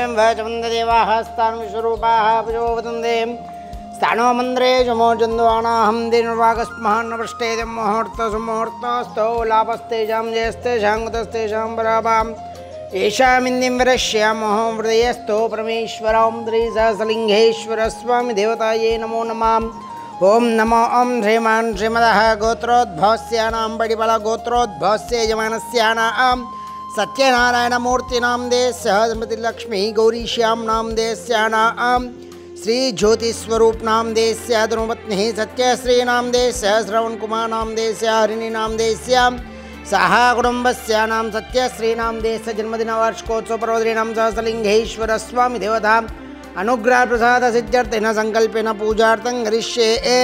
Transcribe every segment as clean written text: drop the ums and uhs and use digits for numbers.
देवीं वचवन्ददेवाः स्थानं विश्वरूपाः पुजोवदन्ते स्थानो मन्द्रे चमोचन्द्वानाहं दिनवागस्महान्नपृष्टेदं मुहूर्तसुमुहूर्तस्थो लाभस्तेषां जयस्तेषां गतस्तेषां परापाम् येषामिन्दिं वरश्यामः हृदयस्थो परमेश्वरं त्रिसहस्रलिङ्गेश्वर स्वामी देवतायै नमो नमः। ओम नमो ओम श्रीमान श्रीमदः गोत्रोद्भवस्यानां बडिबल गोत्रोद्भवस्य यजमानस्यानां सत्यनारायणमूर्तिनां देशः श्रीमतीलक्ष्मी गौरीश्यां नाम देस्यानां श्री ज्योतिस्वरूपनां देस्य धर्मपत्नी सत्यश्रीनां देस्य श्रवणकुमार नाम देस्य हरिणी नाम देस्य सह कुटुम्बस्यानां सत्यश्रीनां देस्य जन्मदिन वार्षिकोत्सव पर्वदिनां सहस्रलिङ्गेश्वर स्वामी देवता अनुग्रह प्रसाद सिद्ध्यर्थेन संकल्पेन पूजार्थं करिष्ये।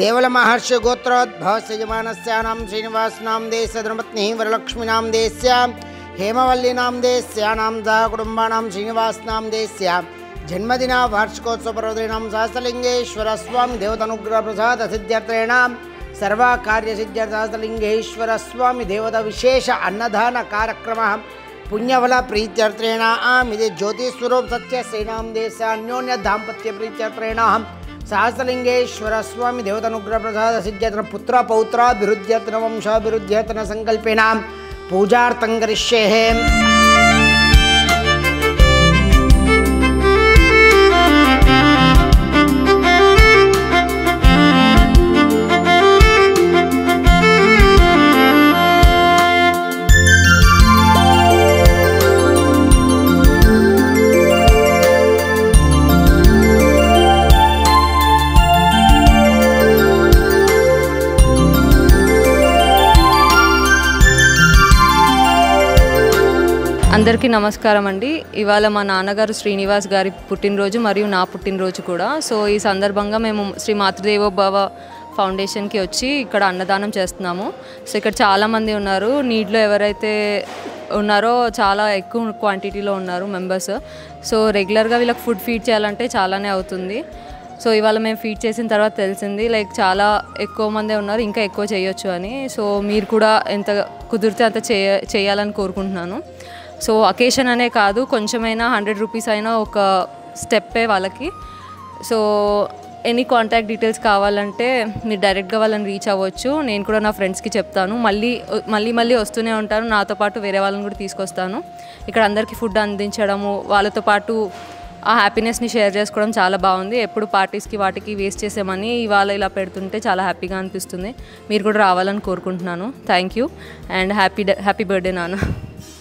देवल महर्षि गोत्रोद्भवस्य यजमानस्यानां श्रीनिवासनां देस्य धर्मपत्नी वरलक्ष्मीनां देस्य हेमवल्लीनां देस्यानां सह कुटुम्बानां श्रीनिवासनां देस्य जन्मदिन वार्षिकोत्सव पर्वदिनां सहस्रलिङ्गेश्वर स्वामी देवता अनुग्रह प्रसाद सिद्ध्यर्थेन सर्व कार्य सिद्ध्यर्थ सहस्रलिङ्गेश्वर स्वामी देवता विशेष अन्नदान कार्यक्रमः पुण्यफल प्रीत्यर्थेन इति ज्योतिस्वरूप सत्य श्रीनाम देश अन्योन्य दाम्पत्य प्रीत्यर्थेन सहस्रलिङ्गेश्वर स्वामी देवतानुग्रह प्रसाद सिद्ध्यर्थेन पुत्र पौत्राभिवृद्ध्यर्थेन वंशाभिवृद्ध्यर्थेन संकल्पेन पूजार्थं करिष्ये। అందరికీ నమస్కారం అండి. ఇవాళ మా నాన్నగారు శ్రీనివాస్ గారి పుట్టినరోజు మరియు నా పుట్టినరోజు కూడా. సో ఈ సందర్భంగా మేము శ్రీ మాతృదేవోభవ ఫౌండేషన్కి వచ్చి ఇక్కడ అన్నదానం చేస్తున్నాము. సో ఇక్కడ చాలామంది ఉన్నారు, నీడ్లో ఎవరైతే ఉన్నారో చాలా ఎక్కువ క్వాంటిటీలో ఉన్నారు మెంబర్స్. సో రెగ్యులర్గా వీళ్ళకి ఫుడ్ ఫీడ్ చేయాలంటే చాలానే అవుతుంది. సో ఇవాళ మేము ఫీడ్ చేసిన తర్వాత తెలిసింది లైక్ చాలా ఎక్కువ మందే ఉన్నారు, ఇంకా ఎక్కువ చేయొచ్చు అని. సో మీరు కూడా ఎంత కుదిరితే అంత చేయాలని కోరుకుంటున్నాను. సో అకేషన్ అనే కాదు, కొంచెమైనా 100 రూపీస్ అయినా ఒక స్టెప్పే వాళ్ళకి. సో ఎనీ కాంటాక్ట్ డీటెయిల్స్ కావాలంటే మీరు డైరెక్ట్గా వాళ్ళని రీచ్ అవ్వచ్చు. నేను కూడా నా ఫ్రెండ్స్కి చెప్తాను, మళ్ళీ వస్తూనే ఉంటాను. నాతో పాటు వేరే వాళ్ళని కూడా తీసుకొస్తాను. ఇక్కడ అందరికీ ఫుడ్ అందించడము, వాళ్ళతో పాటు ఆ హ్యాపీనెస్ని షేర్ చేసుకోవడం చాలా బాగుంది. ఎప్పుడు పార్టీస్కి వాటికి వేస్ట్ చేసామని ఇవాళ ఇలా పెడుతుంటే చాలా హ్యాపీగా అనిపిస్తుంది. మీరు కూడా రావాలని కోరుకుంటున్నాను. Thank you and happy birthday నాన్న.